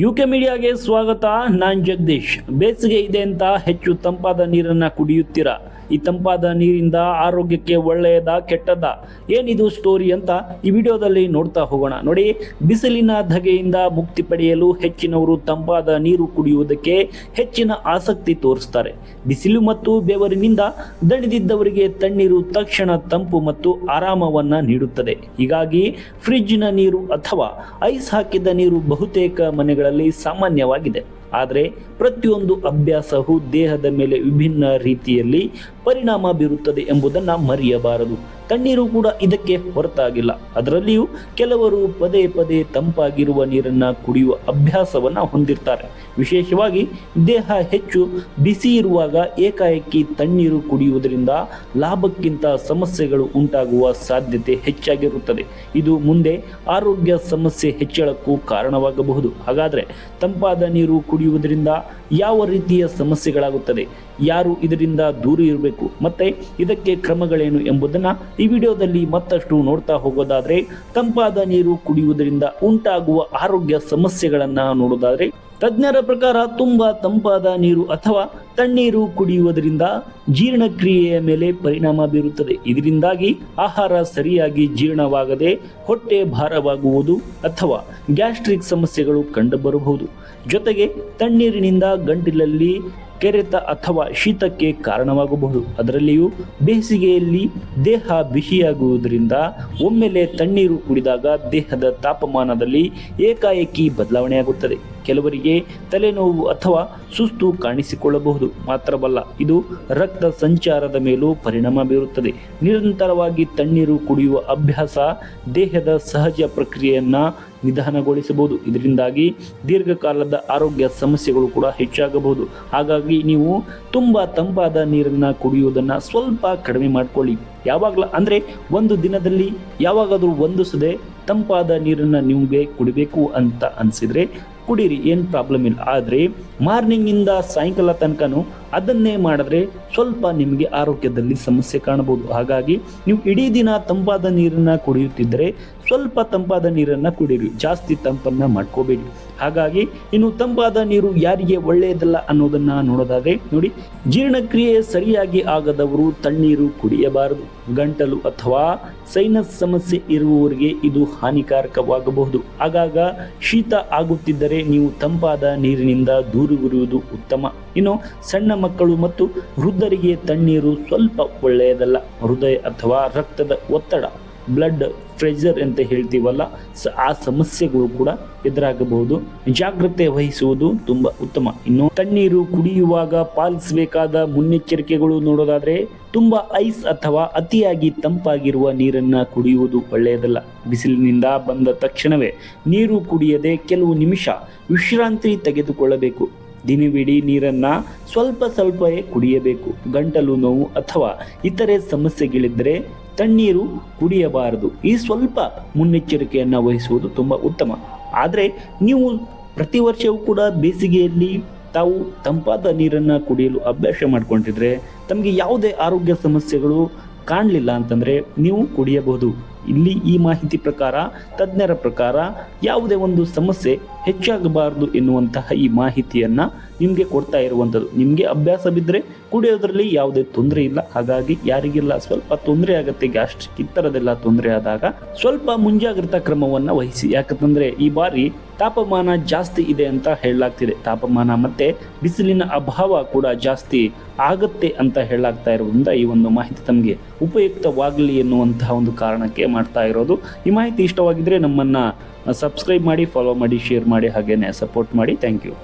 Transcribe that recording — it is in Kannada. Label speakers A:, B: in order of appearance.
A: ಯುಕೆ ಮೀಡಿಯಾಗೆ ಸ್ವಾಗತ. ನಾನು ಜಗದೀಶ್. ಬೇಸಿಗೆ ಇದೆ ಅಂತ ಹೆಚ್ಚು ತಂಪಾದ ನೀರನ್ನು ಕುಡಿಯುತ್ತೀರಾ? ಈ ತಂಪಾದ ನೀರಿಂದ ಆರೋಗ್ಯಕ್ಕೆ ಒಳ್ಳೆಯದಾ ಕೆಟ್ಟದ್ದಾ, ಏನಿದು ಸ್ಟೋರಿ ಅಂತ ಈ ವಿಡಿಯೋದಲ್ಲಿ ನೋಡ್ತಾ ಹೋಗೋಣ. ನೋಡಿ, ಬಿಸಿಲಿನ ಧಗೆಯಿಂದ ಮುಕ್ತಿ ಪಡೆಯಲು ಹೆಚ್ಚಿನವರು ತಂಪಾದ ನೀರು ಕುಡಿಯುವುದಕ್ಕೆ ಹೆಚ್ಚಿನ ಆಸಕ್ತಿ ತೋರಿಸ್ತಾರೆ. ಬಿಸಿಲು ಮತ್ತು ಬೆವರಿನಿಂದ ದಣಿದಿದ್ದವರಿಗೆ ತಣ್ಣೀರು ತಕ್ಷಣ ತಂಪು ಮತ್ತು ಆರಾಮವನ್ನ ನೀಡುತ್ತದೆ. ಹೀಗಾಗಿ ಫ್ರಿಡ್ಜ್ನ ನೀರು ಅಥವಾ ಐಸ್ ಹಾಕಿದ ನೀರು ಬಹುತೇಕ ಮನೆಗಳಲ್ಲಿ ಸಾಮಾನ್ಯವಾಗಿದೆ. ಆದರೆ ಪ್ರತಿಯೊಂದು ಅಭ್ಯಾಸವು ದೇಹದ ಮೇಲೆ ವಿಭಿನ್ನ ರೀತಿಯಲ್ಲಿ ಪರಿಣಾಮ ಬೀರುತ್ತದೆ ಎಂಬುದನ್ನು ಮರೆಯಬಾರದು. ತಣ್ಣೀರು ಕೂಡ ಇದಕ್ಕೆ ಹೊರತಾಗಿಲ್ಲ. ಅದರಲ್ಲಿಯೂ ಕೆಲವರು ಪದೇ ಪದೇ ತಂಪಾಗಿರುವ ನೀರನ್ನು ಕುಡಿಯುವ ಅಭ್ಯಾಸವನ್ನು ಹೊಂದಿರ್ತಾರೆ. ವಿಶೇಷವಾಗಿ ದೇಹ ಹೆಚ್ಚು ಬಿಸಿ ಇರುವಾಗ ಏಕಾಏಕಿ ತಣ್ಣೀರು ಕುಡಿಯುವುದರಿಂದ ಲಾಭಕ್ಕಿಂತ ಸಮಸ್ಯೆಗಳು ಉಂಟಾಗುವ ಸಾಧ್ಯತೆ ಹೆಚ್ಚಾಗಿರುತ್ತದೆ. ಇದು ಮುಂದೆ ಆರೋಗ್ಯ ಸಮಸ್ಯೆ ಹೆಚ್ಚಳಕ್ಕೂ ಕಾರಣವಾಗಬಹುದು. ಹಾಗಾದರೆ ತಂಪಾದ ನೀರು ಕುಡಿಯುವುದರಿಂದ ಯಾವ ರೀತಿಯ ಸಮಸ್ಯೆಗಳಾಗುತ್ತದೆ, ಯಾರು ಇದರಿಂದ ದೂರ ಇರಬೇಕು ಮತ್ತೆ ಇದಕ್ಕೆ ಕ್ರಮಗಳೇನು ಎಂಬುದನ್ನು ಈ ವಿಡಿಯೋದಲ್ಲಿ ಮತ್ತಷ್ಟು ನೋಡ್ತಾ ಹೋಗೋದಾದ್ರೆ, ತಂಪಾದ ನೀರು ಕುಡಿಯುವುದರಿಂದ ಉಂಟಾಗುವ ಆರೋಗ್ಯ ಸಮಸ್ಯೆಗಳನ್ನು ನೋಡೋದಾದ್ರೆ, ತಜ್ಞರ ಪ್ರಕಾರ ತುಂಬಾ ತಂಪಾದ ನೀರು ಅಥವಾ ತಣ್ಣೀರು ಕುಡಿಯುವುದರಿಂದ ಜೀರ್ಣಕ್ರಿಯೆಯ ಮೇಲೆ ಪರಿಣಾಮ ಬೀರುತ್ತದೆ. ಇದರಿಂದಾಗಿ ಆಹಾರ ಸರಿಯಾಗಿ ಜೀರ್ಣವಾಗದೆ ಹೊಟ್ಟೆ ಭಾರವಾಗುವುದು ಅಥವಾ ಗ್ಯಾಸ್ಟ್ರಿಕ್ ಸಮಸ್ಯೆಗಳು ಕಂಡುಬರಬಹುದು. ಜೊತೆಗೆ ತಣ್ಣೀರಿನಿಂದ ಗಂಟಲಲ್ಲಿ ಕೆರೆತ ಅಥವಾ ಶೀತಕ್ಕೆ ಕಾರಣವಾಗಬಹುದು. ಅದರಲ್ಲಿಯೂ ಬೇಸಿಗೆಯಲ್ಲಿ ದೇಹ ಬಿಸಿಯಾಗುವುದರಿಂದ ಒಮ್ಮೆಲೆ ತಣ್ಣೀರು ಕುಡಿದಾಗ ದೇಹದ ತಾಪಮಾನದಲ್ಲಿ ಏಕಾಏಕಿ ಬದಲಾವಣೆಯಾಗುತ್ತದೆ. ಕೆಲವರಿಗೆ ತಲೆನೋವು ಅಥವಾ ಸುಸ್ತು ಕಾಣಿಸಿಕೊಳ್ಳಬಹುದು. ಮಾತ್ರವಲ್ಲ, ಇದು ರಕ್ತ ಸಂಚಾರದ ಮೇಲೂ ಪರಿಣಾಮ ಬೀರುತ್ತದೆ. ನಿರಂತರವಾಗಿ ತಣ್ಣೀರು ಕುಡಿಯುವ ಅಭ್ಯಾಸ ದೇಹದ ಸಹಜ ಪ್ರಕ್ರಿಯೆಯನ್ನು ನಿಧಾನಗೊಳಿಸಬಹುದು. ಇದರಿಂದಾಗಿ ದೀರ್ಘಕಾಲದ ಆರೋಗ್ಯ ಸಮಸ್ಯೆಗಳು ಕೂಡ ಹೆಚ್ಚಾಗಬಹುದು. ಹಾಗಾಗಿ ನೀವು ತುಂಬ ತಂಪಾದ ನೀರನ್ನು ಕುಡಿಯುವುದನ್ನು ಸ್ವಲ್ಪ ಕಡಿಮೆ ಮಾಡಿಕೊಳ್ಳಿ. ಅಂದರೆ ಒಂದು ದಿನದಲ್ಲಿ ಯಾವಾಗಾದರೂ ಒಂದು ಸದೆ ತಂಪಾದ ನೀರನ್ನು ನಿಮಗೆ ಕುಡಿಬೇಕು ಅಂತ ಅನಿಸಿದರೆ ಕುಡೀರಿ, ಏನು ಪ್ರಾಬ್ಲಮ್ ಇಲ್ಲ. ಆದರೆ ಮಾರ್ನಿಂಗಿಂದ ಸಾಯಂಕಾಲ ತನಕನೂ ಅದನ್ನೇ ಮಾಡಿದ್ರೆ ಸ್ವಲ್ಪ ನಿಮಗೆ ಆರೋಗ್ಯದಲ್ಲಿ ಸಮಸ್ಯೆ ಕಾಣಬಹುದು. ಹಾಗಾಗಿ ನೀವು ಇಡೀ ದಿನ ತಂಪಾದ ನೀರನ್ನು ಕುಡಿಯುತ್ತಿದ್ದರೆ ಸ್ವಲ್ಪ ತಂಪಾದ ನೀರನ್ನು ಕುಡೀರಿ, ಜಾಸ್ತಿ ತಂಪನ್ನು ಮಾಡ್ಕೋಬೇಡಿ. ಹಾಗಾಗಿ ಇನ್ನು ತಂಪಾದ ನೀರು ಯಾರಿಗೆ ಒಳ್ಳೆಯದಲ್ಲ ಅನ್ನೋದನ್ನು ನೋಡೋದಾದರೆ, ನೋಡಿ, ಜೀರ್ಣಕ್ರಿಯೆ ಸರಿಯಾಗಿ ಆಗದವರು ತಣ್ಣೀರು ಕುಡಿಯಬಾರದು. ಗಂಟಲು ಅಥವಾ ಸೈನಸ್ ಸಮಸ್ಯೆ ಇರುವವರಿಗೆ ಇದು ಹಾನಿಕಾರಕವಾಗಬಹುದು. ಆಗಾಗ ಶೀತ ಆಗುತ್ತಿದ್ದರೆ ನೀವು ತಂಪಾದ ನೀರಿನಿಂದ ದೂರವಿರುವುದು ಉತ್ತಮ. ಇನ್ನು ಸಣ್ಣ ಮಕ್ಕಳು ಮತ್ತು ವೃದ್ಧರಿಗೆ ತಣ್ಣೀರು ಸ್ವಲ್ಪ ಒಳ್ಳೆಯದಲ್ಲ. ಹೃದಯ ಅಥವಾ ರಕ್ತದ ಒತ್ತಡ, ಬ್ಲಡ್ ಪ್ರೆಷರ್ ಅಂತ ಹೇಳ್ತೀವಲ್ಲ, ಆ ಸಮಸ್ಯೆಗಳು ಕೂಡ ಎದುರಾಗಬಹುದು. ಜಾಗ್ರತೆ ವಹಿಸುವುದು ತುಂಬ ಉತ್ತಮ. ಇನ್ನು ತಣ್ಣೀರು ಕುಡಿಯುವಾಗ ಪಾಲಿಸಬೇಕಾದ ಮುನ್ನೆಚ್ಚರಿಕೆಗಳು ನೋಡೋದಾದ್ರೆ, ತುಂಬ ಐಸ್ ಅಥವಾ ಅತಿಯಾಗಿ ತಂಪಾಗಿರುವ ನೀರನ್ನು ಕುಡಿಯುವುದು ಒಳ್ಳೆಯದಲ್ಲ. ಬಿಸಿಲಿನಿಂದ ಬಂದ ತಕ್ಷಣವೇ ನೀರು ಕುಡಿಯದೆ ಕೆಲವು ನಿಮಿಷ ವಿಶ್ರಾಂತಿ ತೆಗೆದುಕೊಳ್ಳಬೇಕು. ದಿನವಿಡೀ ನೀರನ್ನು ಸ್ವಲ್ಪವೇ ಕುಡಿಯಬೇಕು. ಗಂಟಲು ನೋವು ಅಥವಾ ಇತರೆ ಸಮಸ್ಯೆಗಳಿದ್ದರೆ ತಣ್ಣೀರು ಕುಡಿಯಬಾರದು. ಈ ಸ್ವಲ್ಪ ಮುನ್ನೆಚ್ಚರಿಕೆಯನ್ನು ವಹಿಸುವುದು ತುಂಬ ಉತ್ತಮ. ಆದರೆ ನೀವು ಪ್ರತಿ ವರ್ಷವೂ ಕೂಡ ಬೇಸಿಗೆಯಲ್ಲಿ ತಾವು ತಂಪಾದ ನೀರನ್ನು ಕುಡಿಯಲು ಅಭ್ಯಾಸ ಮಾಡಿಕೊಂಡಿದ್ರೆ ತಮಗೆ ಯಾವುದೇ ಆರೋಗ್ಯ ಸಮಸ್ಯೆಗಳು ಕಾಣಲಿಲ್ಲ ಅಂತಂದರೆ ನೀವು ಕುಡಿಯಬಹುದು. ಇಲ್ಲಿ ಈ ಮಾಹಿತಿ ಪ್ರಕಾರ, ತಜ್ಞರ ಪ್ರಕಾರ ಯಾವುದೇ ಒಂದು ಸಮಸ್ಯೆ ಹೆಚ್ಚಾಗಬಾರದು ಎನ್ನುವಂತಹ ಈ ಮಾಹಿತಿಯನ್ನು ನಿಮಗೆ ಕೊಡ್ತಾ ಇರುವಂಥದ್ದು. ನಿಮಗೆ ಅಭ್ಯಾಸ ಬಿದ್ದರೆ ಕುಡಿಯೋದ್ರಲ್ಲಿ ಯಾವುದೇ ತೊಂದರೆ ಇಲ್ಲ. ಹಾಗಾಗಿ ಯಾರಿಗೆಲ್ಲ ಸ್ವಲ್ಪ ತೊಂದರೆ ಆಗುತ್ತೆ, ಗ್ಯಾಸ್ಟ್ರಿಕ್ ಈ ಥರದೆಲ್ಲ ತೊಂದರೆ ಆದಾಗ ಸ್ವಲ್ಪ ಮುಂಜಾಗ್ರತಾ ಕ್ರಮವನ್ನು ವಹಿಸಿ. ಯಾಕಂತಂದರೆ ಈ ಬಾರಿ ತಾಪಮಾನ ಜಾಸ್ತಿ ಇದೆ ಅಂತ ಹೇಳಲಾಗ್ತಿದೆ. ತಾಪಮಾನ ಮತ್ತು ಬಿಸಿಲಿನ ಅಭಾವ ಕೂಡ ಜಾಸ್ತಿ ಆಗುತ್ತೆ ಅಂತ ಹೇಳಲಾಗ್ತಾ ಇರೋದ್ರಿಂದ ಈ ಒಂದು ಮಾಹಿತಿ ತಮಗೆ ಉಪಯುಕ್ತವಾಗಲಿ ಎನ್ನುವಂತಹ ಒಂದು ಕಾರಣಕ್ಕೆ ಮಾಡ್ತಾ ಇರೋದು. ಈ ಮಾಹಿತಿ ಇಷ್ಟವಾಗಿದ್ದರೆ ನಮ್ಮನ್ನು ಸಬ್ಸ್ಕ್ರೈಬ್ ಮಾಡಿ, ಫಾಲೋ ಮಾಡಿ, ಶೇರ್ ಮಾಡಿ, ಹಾಗೇನೆ ಸಪೋರ್ಟ್ ಮಾಡಿ. Thank you.